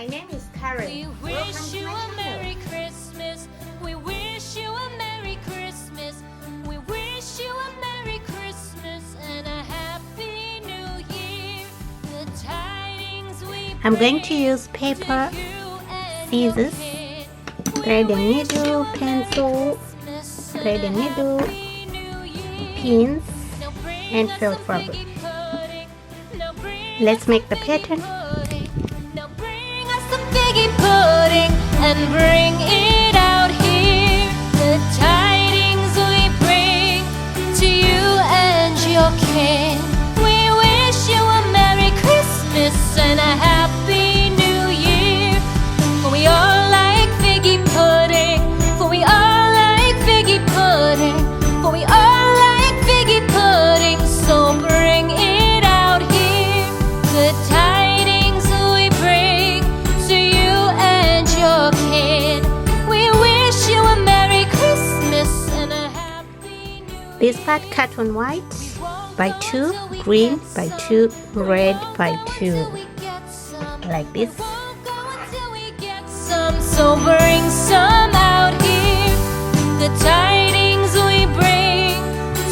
My name is Karen. We Welcome wish to you my a channel. Merry Christmas. We wish you a Merry Christmas. We wish you a Merry Christmas and a Happy New Year. The tidings we I'm going to use paper, scissors, thread and needle, pencil, thread and needle, pins, and felt fabric. Let's make the pattern. Now bring us some figgy pudding and bring it out here. The tidings we bring to you and your kin. We wish you a Merry Christmas and a Happy New Year. For we all like figgy pudding. For we all like figgy pudding. For we all like figgy pudding. So bring it out here. The tidings we bring to you and your kin. We wish you a Merry Christmas and a Happy New Year. This part cut on white by 2, green by 2, red by 2, like this. So bring some out here. The tidings we bring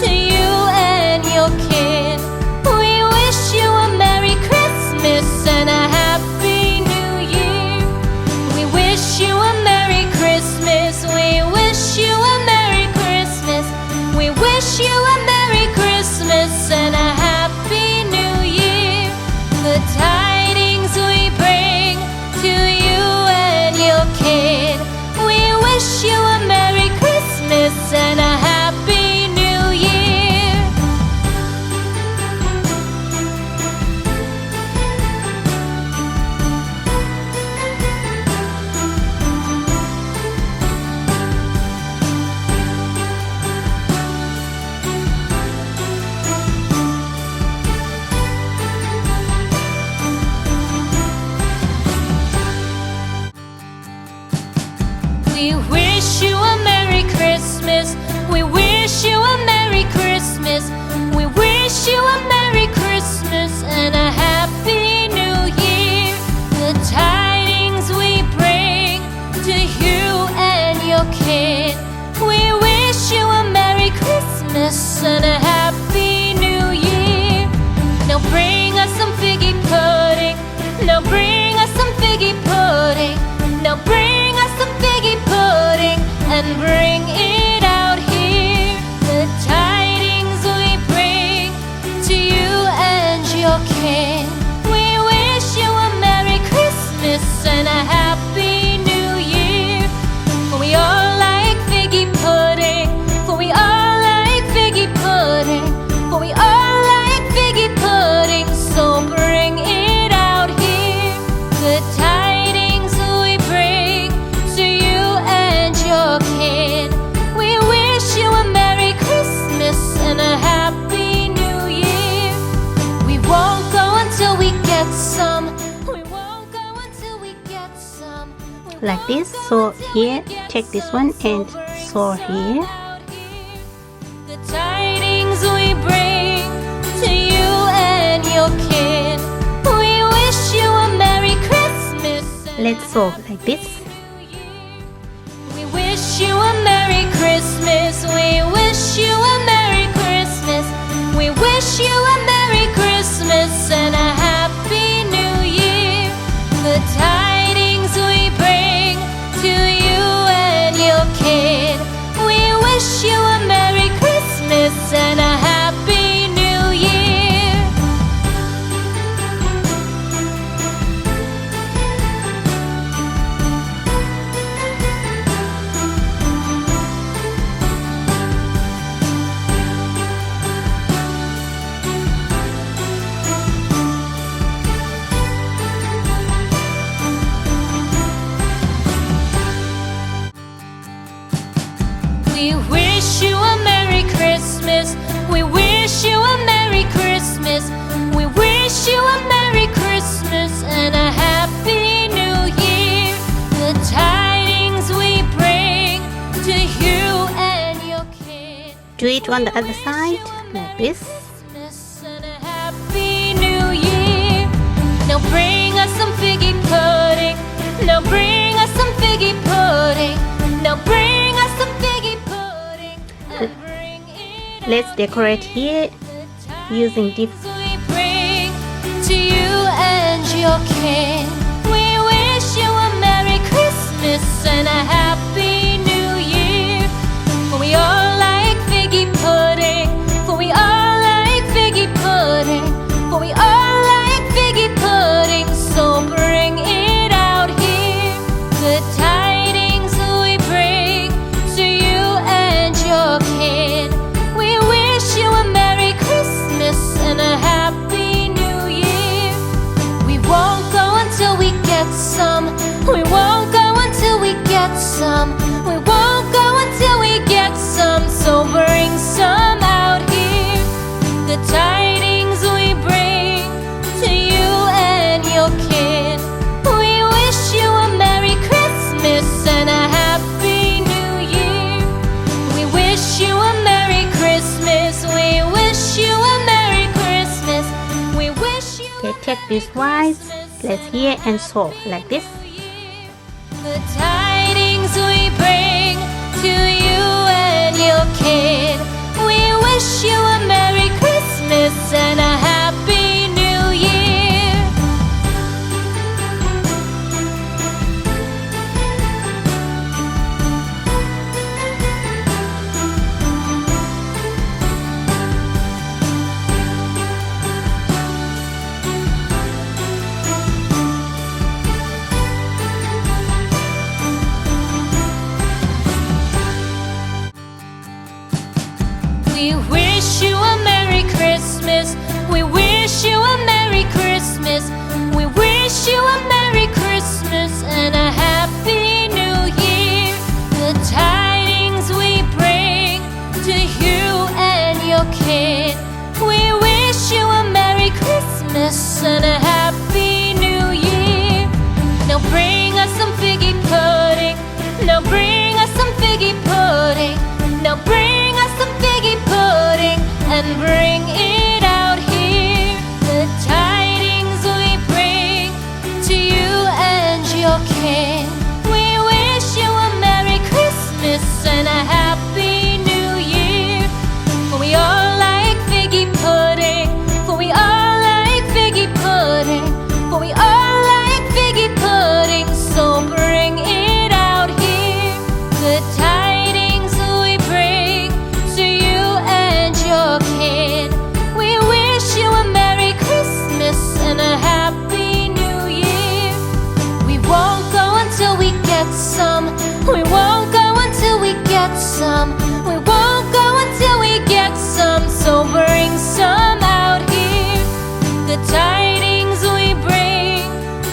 to you and your kin. We wish you a Merry Christmas and a Happy New Year. We wish you a Merry Christmas. We wish you a Merry Christmas. We wish you a Merry Christmas and a Happy New Year. The tidings we bring to you and your kid. We wish you a Merry Christmas and a Happy New Year. We wish you a Merry Christmas. We wish you a Merry Christmas. We wish you a Merry Christmas and a Happy New Year. The tidings we bring to you and your kin. We wish you a Merry Christmas and a Happy New Year. Now bring us some figgy pudding. Now bring us some figgy pudding. Now bring us some figgy pudding and bring it out here. The tidings we bring to you and your kin. We wish you a Merry Christmas and a Happy New Year. For we all like figgy pudding. For we all like figgy pudding. For we all like figgy pudding. So bring it out here. The tidings we bring to you and your kin. We wish you a Merry Christmas and a Happy New Year. We won't go until we get some. We won't go until we get some. Like this. So here, take this one and sew here. The tidings we bring to you and your kin. We wish you a Merry Christmas. Let's sew like this. We wish you a Merry Christmas. We wish you a Merry Christmas. We wish you a Merry Christmas and a Happy New Year. The tidings we bring to you and your kid. We wish you a Merry Christmas and a Happy New Year. We wish you a Merry Christmas. We wish you a Merry Christmas. We wish you a Merry Christmas and a Happy New Year. The tidings we bring to you and your kid. Do it on the other side, like this. Christmas and a Happy New Year. Now bring us some figgy pudding. let's decorate here using different. We bring to you and your king. We wish you a Merry Christmas and a Happy New Year. For we all like figgy pudding. For we all like figgy pudding. For we all like figgy pudding. So bring it out here. Good tidings we bring to you and your king. We wish you a Merry Christmas and a Happy New Year. We won't go until we get some. We won't go until we get some. We won't go until we get some. So bring some out here. The tidings we bring to you and your kin. We wish you a Merry Christmas and a Happy New Year. We wish you a Merry Christmas. We wish you a Merry Christmas. We wish you Okay, take this wise. Let's hear and sew like this. the tidings we bring to you and your kid. We wish you a Merry Christmas and a Happy New Year. We wish you a Merry Christmas. We wish you a Merry Christmas. We wish you a Merry Christmas and a Happy New Year. The tidings we bring to you and your kid. We wish you a Merry Christmas and a Happy New Year. Now bring us some figgy pudding. Now bring us some figgy pudding. Now bring us some figgy pudding and bring it out here. The tidings we bring to you and your king. We wish you a Merry Christmas and a Happy New Year. For we all like figgy pudding. For we all like figgy pudding. For we all like figgy pudding. So bring it out here. The tidings we bring to you and your kid. We wish you a Merry Christmas and a Happy New Year. We won't go until we get some. We won't go until we get some. We won't go until we get some. So bring some out here. The tidings we bring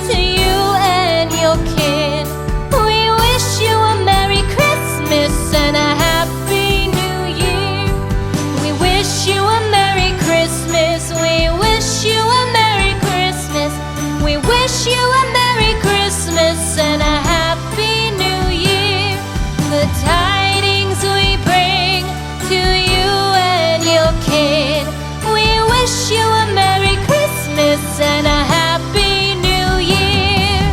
to you and your kid. We wish you a Merry Christmas and a Happy New Year. We wish you a Merry Christmas. We wish you a Merry Christmas. We wish you a Merry Christmas and a Happy New Year. The tidings we bring to you and your kid. We wish you a Merry Christmas and a Happy New Year.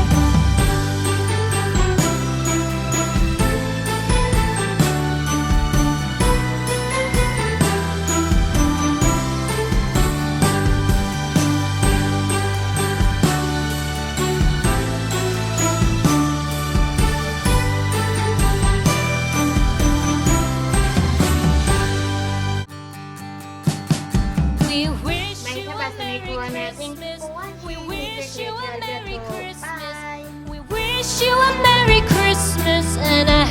We wish Baik, you a sahabat Merry Sonic Christmas. We wish you a Merry Christmas. Bye. We wish you a Merry Christmas and a